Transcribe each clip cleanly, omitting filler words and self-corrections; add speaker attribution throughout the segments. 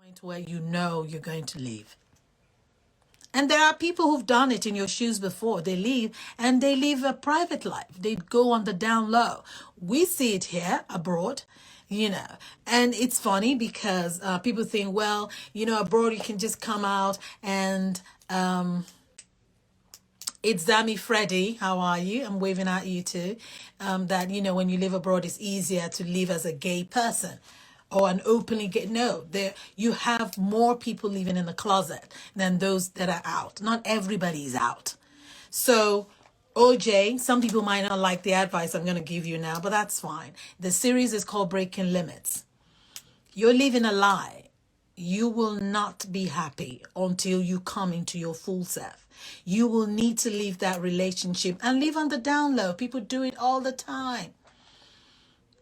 Speaker 1: point where you know you're going to leave. And there are people who've done it in your shoes before. They leave and they live a private life. They go on the down low. We see it here abroad, and it's funny because people think, well, abroad you can just come out and it's Zami Freddy. How are you? I'm waving at you too. That, when you live abroad, it's easier to live as a gay person or an openly gay. No, you have more people living in the closet than those that are out. Not everybody is out. So, OJ, some people might not like the advice I'm going to give you now, but that's fine. The series is called Breaking Limits. You're living a lie. You will not be happy until you come into your full self. You will need to leave that relationship and live on the down low. People do it all the time.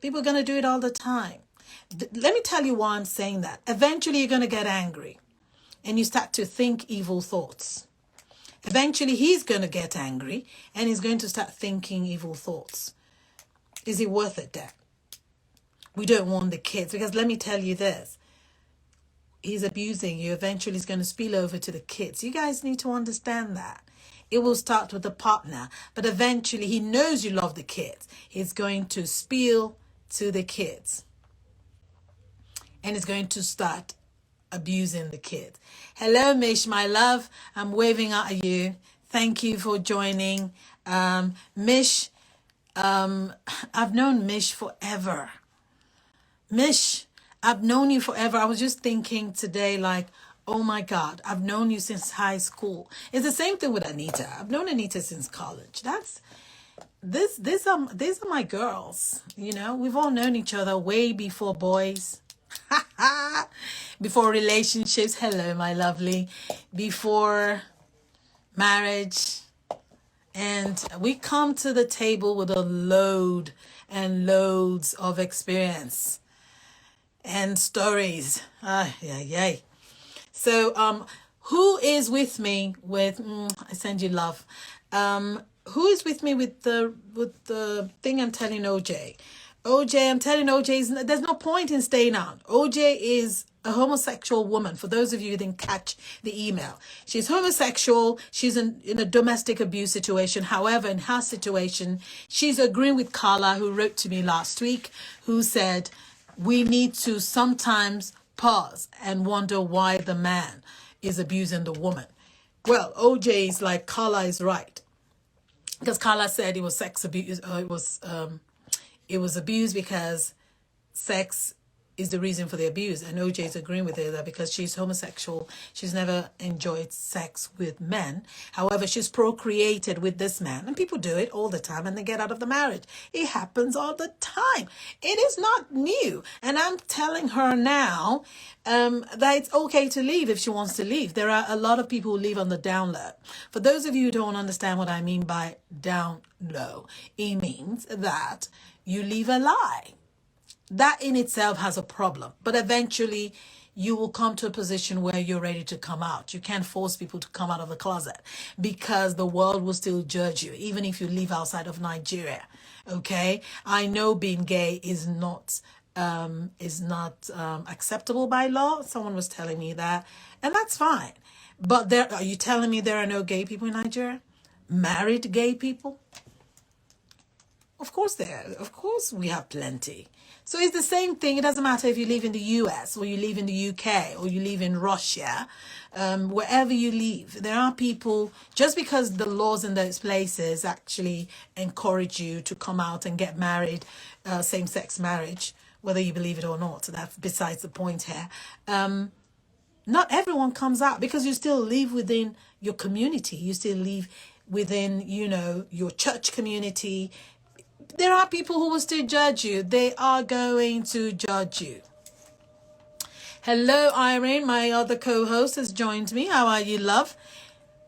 Speaker 1: People are going to do it all the time. Let me tell you why I'm saying that. Eventually, you're going to get angry and you start to think evil thoughts. Eventually, he's going to get angry and he's going to start thinking evil thoughts. Is it worth it, Dad? We don't want the kids, because let me tell you this. He's abusing you. Eventually, it's going to spill over to the kids. You guys need to understand that. It will start with the partner, but eventually he knows you love the kids. He's going to spill to the kids. And he's going to start abusing the kids. Hello, Mish, my love. I'm waving at you. Thank you for joining. Mish, I've known Mish forever. Mish, I've known you forever. I was just thinking today, like, oh my God, I've known you since high school. It's the same thing with Anita. I've known Anita since college. These are my girls. We've all known each other way before boys. Before relationships. Hello, my lovely. Before marriage. And we come to the table with a load and loads of experience and stories. Yeah. So, who is with me with? I send you love. Who is with me with the thing I'm telling OJ? OJ, I'm telling OJ, there's no point in staying on. OJ is a homosexual woman. For those of you who didn't catch the email, she's homosexual. She's in a domestic abuse situation. However, in her situation, she's agreeing with Carla, who wrote to me last week, who said, we need to sometimes pause and wonder why the man is abusing the woman. Well, OJ is like, Carla is right. Because Carla said it was sex abuse. It was abuse because sex is the reason for the abuse. And OJ is agreeing with her that because she's homosexual, she's never enjoyed sex with men. However, she's procreated with this man. And people do it all the time and they get out of the marriage. It happens all the time. It is not new. And I'm telling her now that it's okay to leave if she wants to leave. There are a lot of people who leave on the down low. For those of you who don't understand what I mean by down low, it means that you leave a lie. That in itself has a problem. But eventually, you will come to a position where you're ready to come out. You can't force people to come out of the closet because the world will still judge you, even if you live outside of Nigeria. Okay? I know being gay is not acceptable by law. Someone was telling me that, and that's fine. But are you telling me there are no gay people in Nigeria? Married gay people? Of course of course we have plenty. So it's the same thing. It doesn't matter if you live in the US or you live in the UK or you live in Russia, wherever you live. There are people, just because the laws in those places actually encourage you to come out and get married, same-sex marriage, whether you believe it or not. So that's besides the point here. Not everyone comes out because you still live within your community. You still live within, your church community. There are people who will still judge you. They are going to judge you. Hello, Irene. My other co-host has joined me. How are you, love?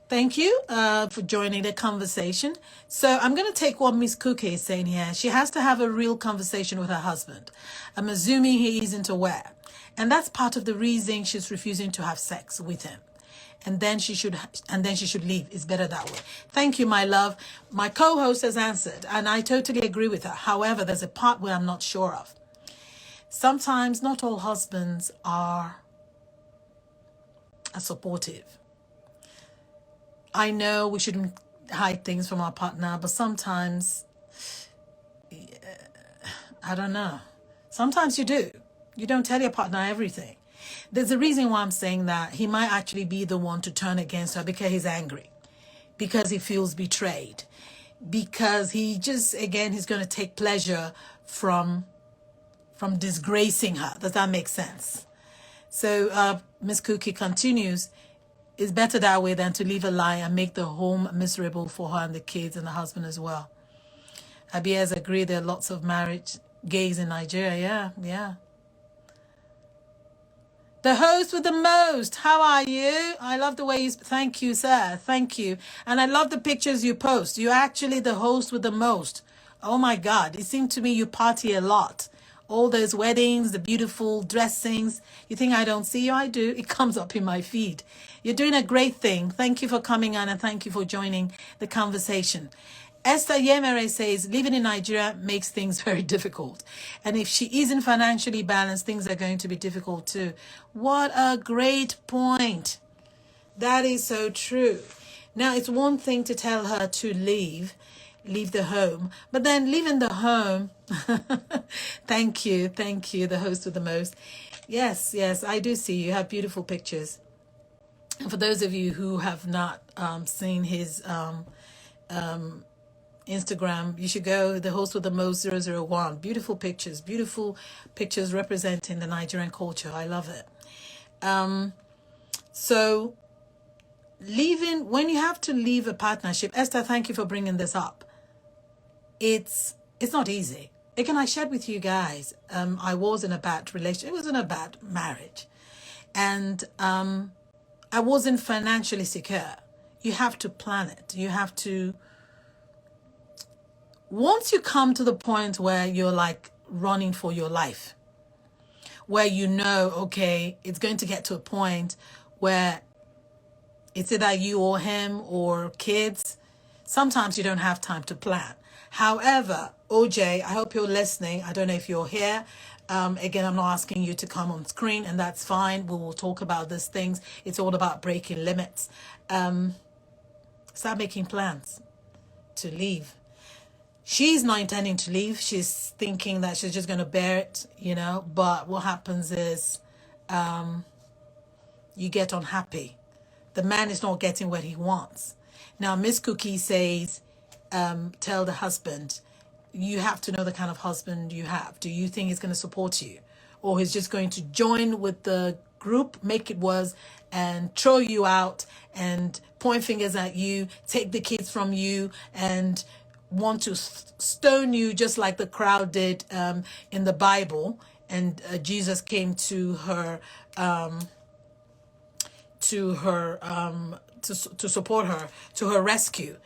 Speaker 1: Thank you for joining the conversation. So I'm going to take what Miss Cookie is saying here. She has to have a real conversation with her husband. I'm assuming he isn't aware. And that's part of the reason she's refusing to have sex with him. And then she should leave. It's better that way. Thank you, my love. My co-host has answered, and I totally agree with her. However, there's a part where I'm not sure of. Sometimes not all husbands are are supportive. I know we shouldn't hide things from our partner, but sometimes, I don't know. Sometimes you do. You don't tell your partner everything. There's a reason why I'm saying that. He might actually be the one to turn against her because he's angry, because he feels betrayed, because he just, again, he's going to take pleasure from disgracing her. Does that make sense? So Miss Cookie continues, it's better that way than to leave a lie and make the home miserable for her and the kids and the husband as well. Abieyuwa has agreed there are lots of marriage gays in Nigeria. Yeah. The host with the most. How are you? I love the way you... Thank you, sir. Thank you. And I love the pictures you post. You're actually the host with the most. Oh, my God. It seemed to me you party a lot. All those weddings, the beautiful dressings. You think I don't see you? I do. It comes up in my feed. You're doing a great thing. Thank you for coming on and thank you for joining the conversation. Esther Yemere says, living in Nigeria makes things very difficult. And if she isn't financially balanced, things are going to be difficult too. What a great point. That is so true. Now, it's one thing to tell her to leave the home, but then leaving the home, thank you, the host with the most. Yes, I do see you have beautiful pictures. And for those of you who have not seen his Instagram, you should go, the host with the most 001. Beautiful pictures representing the Nigerian culture. I love it. So when you have to leave a partnership, Esther, thank you for bringing this up. It's not easy. Again, I shared with you guys, I was in a bad relationship. It wasn't a bad marriage. And I wasn't financially secure. You have to plan it. You have to... Once you come to the point where you're like running for your life, where you know, okay, it's going to get to a point where it's either you or him or kids, sometimes you don't have time to plan. However, OJ, I hope you're listening. I don't know if you're here. Again, I'm not asking you to come on screen, and that's fine. We will talk about these things. It's all about breaking limits. Start making plans to leave. She's not intending to leave. She's thinking that she's just going to bear it, But what happens is you get unhappy. The man is not getting what he wants. Now, Miss Cookie says, tell the husband, you have to know the kind of husband you have. Do you think he's going to support you? Or he's just going to join with the group, make it worse, and throw you out and point fingers at you, take the kids from you, and want to stone you just like the crowd did in the Bible, and Jesus came to support her, to her rescue.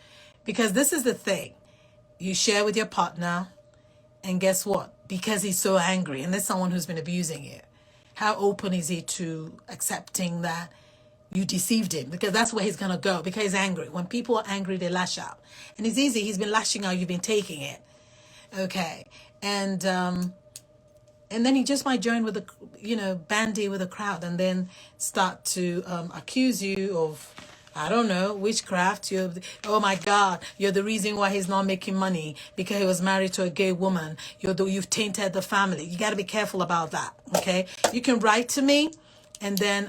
Speaker 1: Because this is the thing, you share with your partner, and guess what? Because he's so angry, and there's someone who's been abusing you, how open is he to accepting that you deceived him? Because that's where he's going to go, because he's angry. When people are angry, they lash out. And it's easy. He's been lashing out. You've been taking it. Okay. And then he just might join with the, bandy with the crowd, and then start to accuse you of, I don't know, witchcraft. Oh my God, you're the reason why he's not making money, because he was married to a gay woman. You've tainted the family. You got to be careful about that. Okay. You can write to me. And then,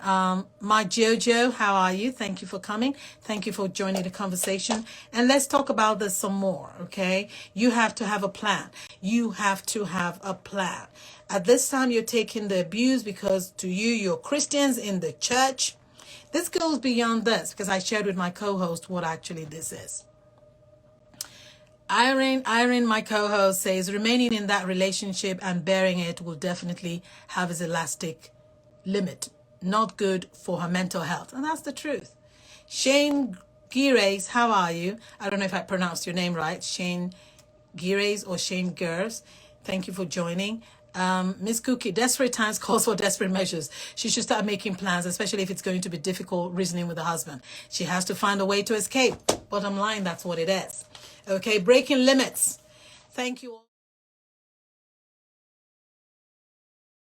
Speaker 1: my Jojo, how are you? Thank you for coming. Thank you for joining the conversation. And let's talk about this some more, okay? You have to have a plan. You have to have a plan. At this time, you're taking the abuse because to you, you're Christians in the church. This goes beyond this, because I shared with my co-host what actually this is. Irene, my co-host, says remaining in that relationship and bearing it will definitely have its elastic limit. Not good for her mental health. And that's the truth. Shane Gires, how are you? I don't know if I pronounced your name right. Shane Gires or Shane Gers. Thank you for joining. Miss Cookie, desperate times calls for desperate measures. She should start making plans, especially if it's going to be difficult reasoning with the husband. She has to find a way to escape. Bottom line, that's what it is. Okay, breaking limits. Thank you all.